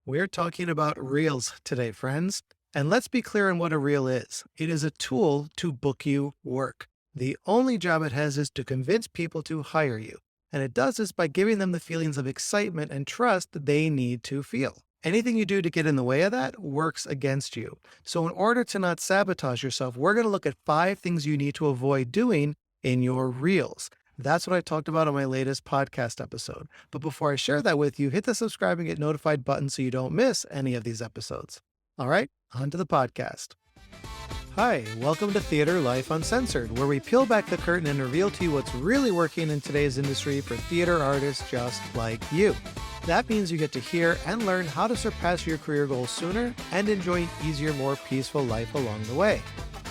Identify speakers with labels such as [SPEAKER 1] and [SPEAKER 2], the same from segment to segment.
[SPEAKER 1] We're talking about Reels today, friends. And let's be clear on what a Reel is. It is a tool to book you work. The only job it has is to convince people to hire you. And it does this by giving them the feelings of excitement and trust that they need to feel. Anything you do to get in the way of that works against you. So, in order to not sabotage yourself, we're going to look at 5 things you need to avoid doing in your Reels. That's what I talked about on my latest podcast episode. But before I share that with you, hit the subscribe and get notified button so you don't miss any of these episodes. All right, on to the podcast. Hi, welcome to Theater Life Uncensored, where we peel back the curtain and reveal to you what's really working in today's industry for theater artists just like you. That means you get to hear and learn how to surpass your career goals sooner and enjoy an easier, more peaceful life along the way.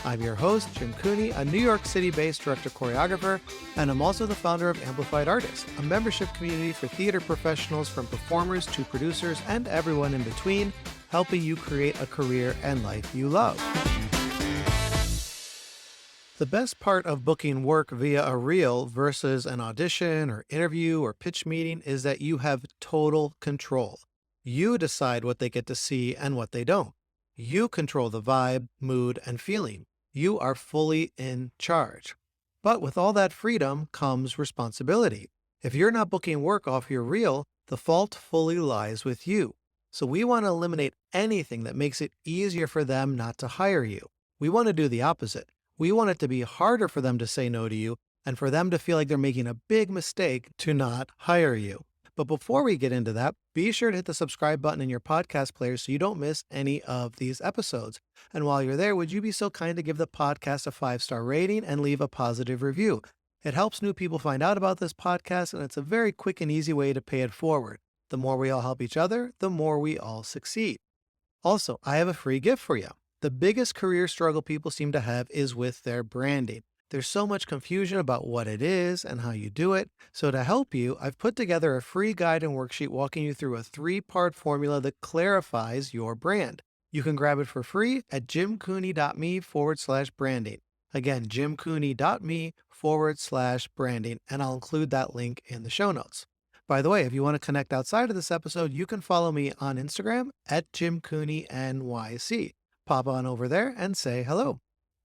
[SPEAKER 1] I'm your host, Jim Cooney, a New York City-based director-choreographer, and I'm also the founder of Amplified Artists, a membership community for theater professionals from performers to producers and everyone in between, helping you create a career and life you love. The best part of booking work via a reel versus an audition or interview or pitch meeting is that you have total control. You decide what they get to see and what they don't. You control the vibe, mood, and feeling. You are fully in charge. But with all that freedom comes responsibility. If you're not booking work off your reel, the fault fully lies with you. So we want to eliminate anything that makes it easier for them not to hire you. We want to do the opposite. We want it to be harder for them to say no to you and for them to feel like they're making a big mistake to not hire you. But before we get into that, be sure to hit the subscribe button in your podcast player so you don't miss any of these episodes. And while you're there, would you be so kind to give the podcast a 5-star rating and leave a positive review? It helps new people find out about this podcast, and it's a very quick and easy way to pay it forward. The more we all help each other, the more we all succeed. Also, I have a free gift for you. The biggest career struggle people seem to have is with their branding. There's so much confusion about what it is and how you do it. So to help you, I've put together a free guide and worksheet walking you through a 3-part formula that clarifies your brand. You can grab it for free at jimcooney.me/branding. Again, jimcooney.me/branding, and I'll include that link in the show notes. By the way, if you want to connect outside of this episode, you can follow me on Instagram at jimcooneynyc. Pop on over there and say hello.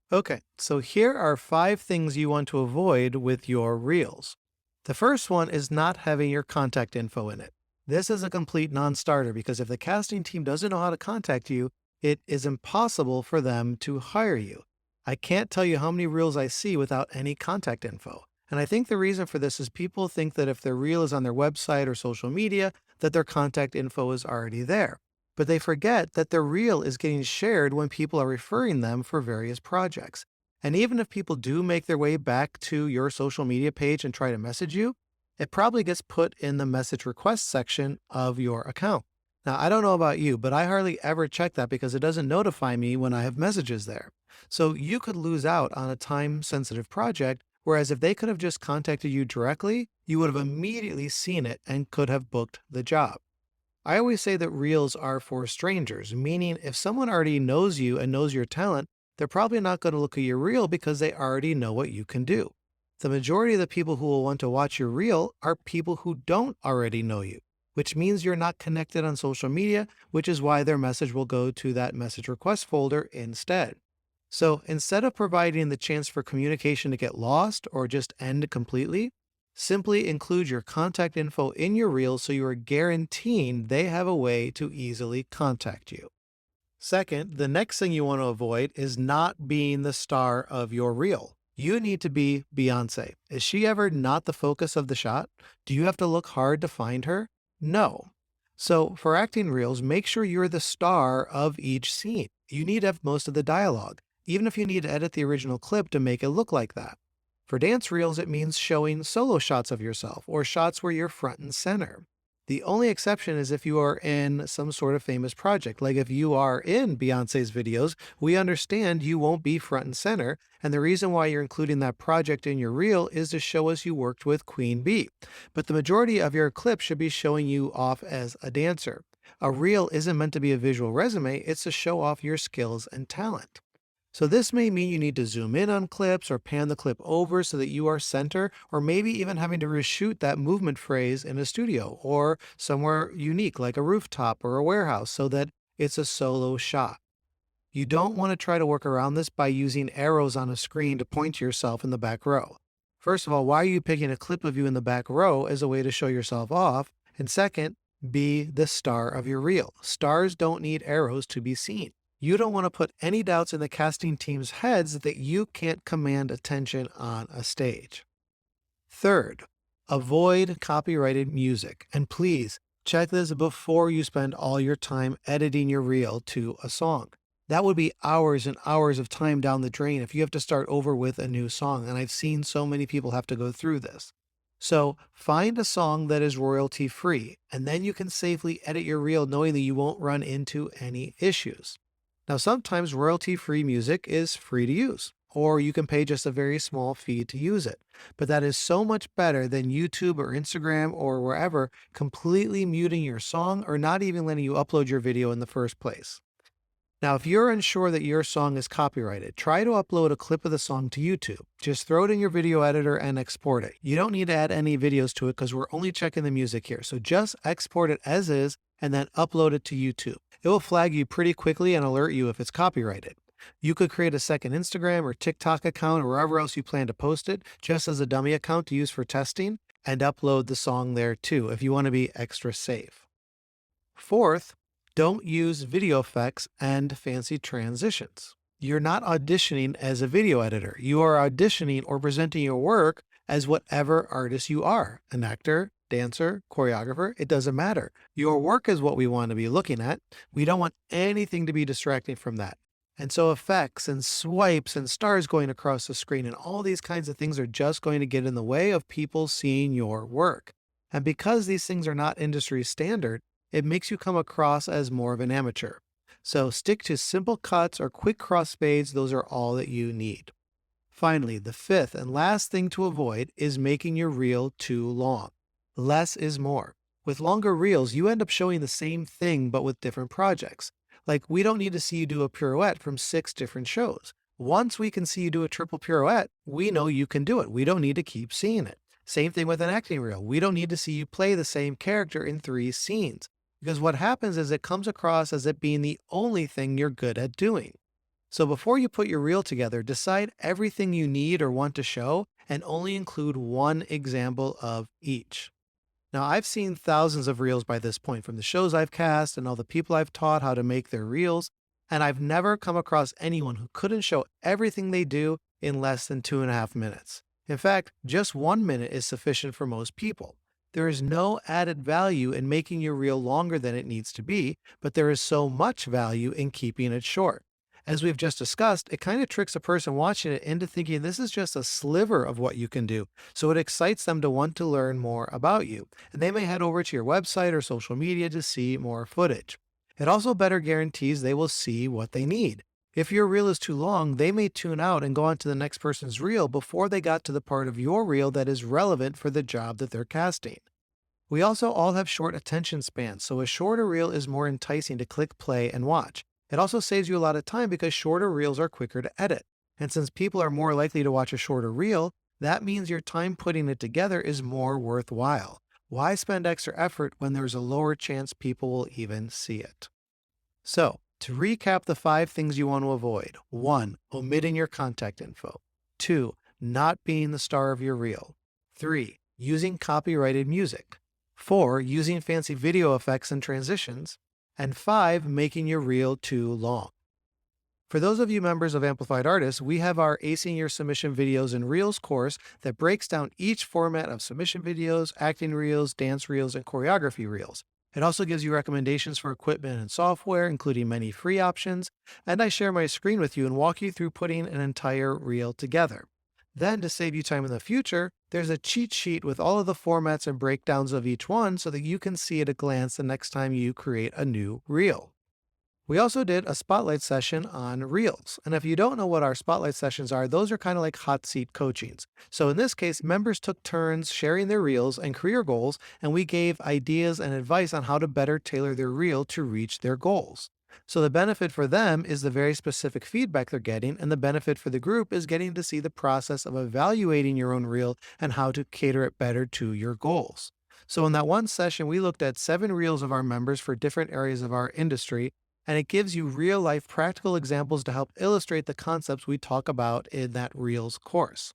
[SPEAKER 1] Okay, so here are 5 things you want to avoid with your reels. The first one is not having your contact info in it. This is a complete non-starter because if the casting team doesn't know how to contact you, it is impossible for them to hire you. I can't tell you how many reels I see without any contact info. And I think the reason for this is people think that if their reel is on their website or social media, that their contact info is already there. But they forget that their reel is getting shared when people are referring them for various projects. And even if people do make their way back to your social media page and try to message you, it probably gets put in the message request section of your account. Now, I don't know about you, but I hardly ever check that because it doesn't notify me when I have messages there. So you could lose out on a time-sensitive project, whereas if they could have just contacted you directly, you would have immediately seen it and could have booked the job. I always say that reels are for strangers, meaning if someone already knows you and knows your talent, they're probably not going to look at your reel because they already know what you can do. The majority of the people who will want to watch your reel are people who don't already know you, which means you're not connected on social media, which is why their message will go to that message request folder instead. So instead of providing the chance for communication to get lost or just end completely, simply include your contact info in your reel so you are guaranteeing they have a way to easily contact you. Second, the next thing you want to avoid is not being the star of your reel. You need to be Beyonce. Is she ever not the focus of the shot? Do you have to look hard to find her? No. So for acting reels, make sure you're the star of each scene. You need to have most of the dialogue, even if you need to edit the original clip to make it look like that. For dance reels, it means showing solo shots of yourself or shots where you're front and center. The only exception is if you are in some sort of famous project. Like if you are in Beyonce's videos, we understand you won't be front and center. And the reason why you're including that project in your reel is to show us you worked with Queen Bee. But the majority of your clip should be showing you off as a dancer. A reel isn't meant to be a visual resume, it's to show off your skills and talent. So this may mean you need to zoom in on clips or pan the clip over so that you are center, or maybe even having to reshoot that movement phrase in a studio or somewhere unique like a rooftop or a warehouse so that it's a solo shot. You don't want to try to work around this by using arrows on a screen to point to yourself in the back row. First of all, why are you picking a clip of you in the back row as a way to show yourself off? And second, be the star of your reel. Stars don't need arrows to be seen. You don't want to put any doubts in the casting team's heads that you can't command attention on a stage. Third, avoid copyrighted music. And please check this before you spend all your time editing your reel to a song. That would be hours and hours of time down the drain if you have to start over with a new song. And I've seen so many people have to go through this. So find a song that is royalty free, and then you can safely edit your reel knowing that you won't run into any issues. Now, sometimes royalty free music is free to use, or you can pay just a very small fee to use it. But that is so much better than YouTube or Instagram or wherever completely muting your song or not even letting you upload your video in the first place. Now, if you're unsure that your song is copyrighted, try to upload a clip of the song to YouTube. Just throw it in your video editor and export it. You don't need to add any videos to it because we're only checking the music here. So just export it as is and then upload it to YouTube. It will flag you pretty quickly and alert you if it's copyrighted. You could create a second Instagram or TikTok account or wherever else you plan to post it, just as a dummy account to use for testing, and upload the song there too if you want to be extra safe. Fourth, don't use video effects and fancy transitions. You're not auditioning as a video editor. You are auditioning or presenting your work as whatever artist you are, an actor, dancer, choreographer, it doesn't matter. Your work is what we want to be looking at. We don't want anything to be distracting from that. And so effects and swipes and stars going across the screen and all these kinds of things are just going to get in the way of people seeing your work. And because these things are not industry standard, it makes you come across as more of an amateur. So stick to simple cuts or quick cross fades, those are all that you need. Finally, the fifth and last thing to avoid is making your reel too long. Less is more. With longer reels, you end up showing the same thing but with different projects. Like, we don't need to see you do a pirouette from 6 different shows. Once we can see you do a triple pirouette, we know you can do it. We don't need to keep seeing it. Same thing with an acting reel. We don't need to see you play the same character in 3 scenes. Because what happens is it comes across as it being the only thing you're good at doing. So before you put your reel together, decide everything you need or want to show and only include one example of each. Now, I've seen thousands of reels by this point from the shows I've cast and all the people I've taught how to make their reels, and I've never come across anyone who couldn't show everything they do in less than 2.5 minutes. In fact, just 1 minute is sufficient for most people. There is no added value in making your reel longer than it needs to be, but there is so much value in keeping it short. As we've just discussed, it kind of tricks a person watching it into thinking this is just a sliver of what you can do, so it excites them to want to learn more about you, and they may head over to your website or social media to see more footage. It also better guarantees they will see what they need. If your reel is too long, they may tune out and go on to the next person's reel before they got to the part of your reel that is relevant for the job that they're casting. We also all have short attention spans, so a shorter reel is more enticing to click play and watch. It also saves you a lot of time because shorter reels are quicker to edit. And since people are more likely to watch a shorter reel, that means your time putting it together is more worthwhile. Why spend extra effort when there's a lower chance people will even see it? So, to recap the 5 things you want to avoid: 1. Omitting your contact info. 2. Not being the star of your reel. 3. Using copyrighted music. 4. Using fancy video effects and transitions. And 5. Making your reel too long. For those of you members of Amplified Artists, we have our Acing Your Submission Videos and Reels course that breaks down each format of submission videos, acting reels, dance reels, and choreography reels. It also gives you recommendations for equipment and software, including many free options, and I share my screen with you and walk you through putting an entire reel together. Then, to save you time in the future, there's a cheat sheet with all of the formats and breakdowns of each one so that you can see at a glance the next time you create a new reel. We also did a spotlight session on reels. And if you don't know what our spotlight sessions are, those are kind of like hot seat coachings. So in this case, members took turns sharing their reels and career goals, and we gave ideas and advice on how to better tailor their reel to reach their goals. So the benefit for them is the very specific feedback they're getting, and the benefit for the group is getting to see the process of evaluating your own reel and how to cater it better to your goals. So in that one session, we looked at 7 reels of our members for different areas of our industry, and it gives you real life practical examples to help illustrate the concepts we talk about in that reels course.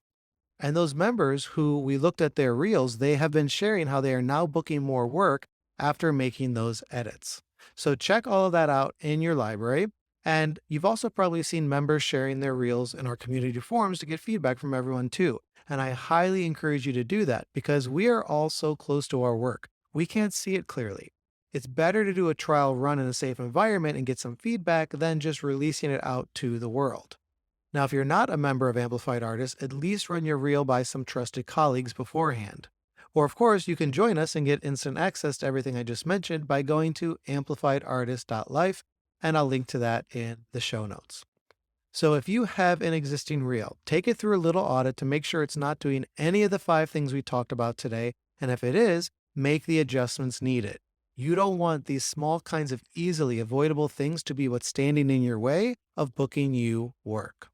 [SPEAKER 1] And those members who we looked at their reels, they have been sharing how they are now booking more work after making those edits. So check all of that out in your library. And you've also probably seen members sharing their reels in our community forums to get feedback from everyone too. And I highly encourage you to do that because we are all so close to our work. We can't see it clearly. It's better to do a trial run in a safe environment and get some feedback than just releasing it out to the world. Now, if you're not a member of Amplified Artists, at least run your reel by some trusted colleagues beforehand. Or, of course, you can join us and get instant access to everything I just mentioned by going to amplifiedartist.life, and I'll link to that in the show notes. So, if you have an existing reel, take it through a little audit to make sure it's not doing any of the 5 things we talked about today, and if it is, make the adjustments needed. You don't want these small kinds of easily avoidable things to be what's standing in your way of booking you work.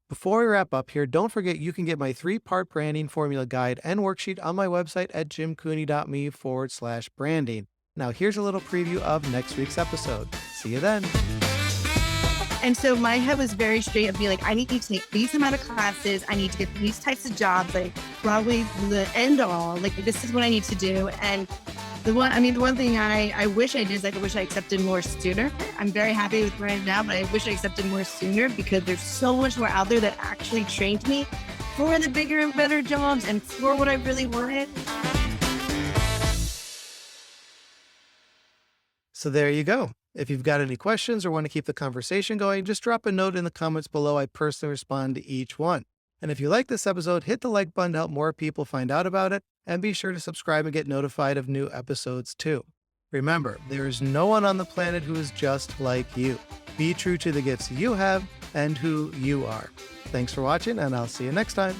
[SPEAKER 1] Before we wrap up here, don't forget you can get my 3-part branding formula guide and worksheet on my website at jimcooney.me/branding. Now, here's a little preview of next week's episode. See you then.
[SPEAKER 2] And so my head was very straight of being like, I need to take these amount of classes. I need to get these types of jobs, like probably the end all, like this is what I need to do. And the one thing I wish I did is I wish I accepted more sooner. I'm very happy with where I am now, but I wish I accepted more sooner because there's so much more out there that actually trained me for the bigger and better jobs and for what I really wanted.
[SPEAKER 1] So there you go. If you've got any questions or want to keep the conversation going, just drop a note in the comments below. I personally respond to each one. And if you like this episode, hit the like button to help more people find out about it, and be sure to subscribe and get notified of new episodes too. Remember, there is no one on the planet who is just like you. Be true to the gifts you have and who you are. Thanks for watching, and I'll see you next time.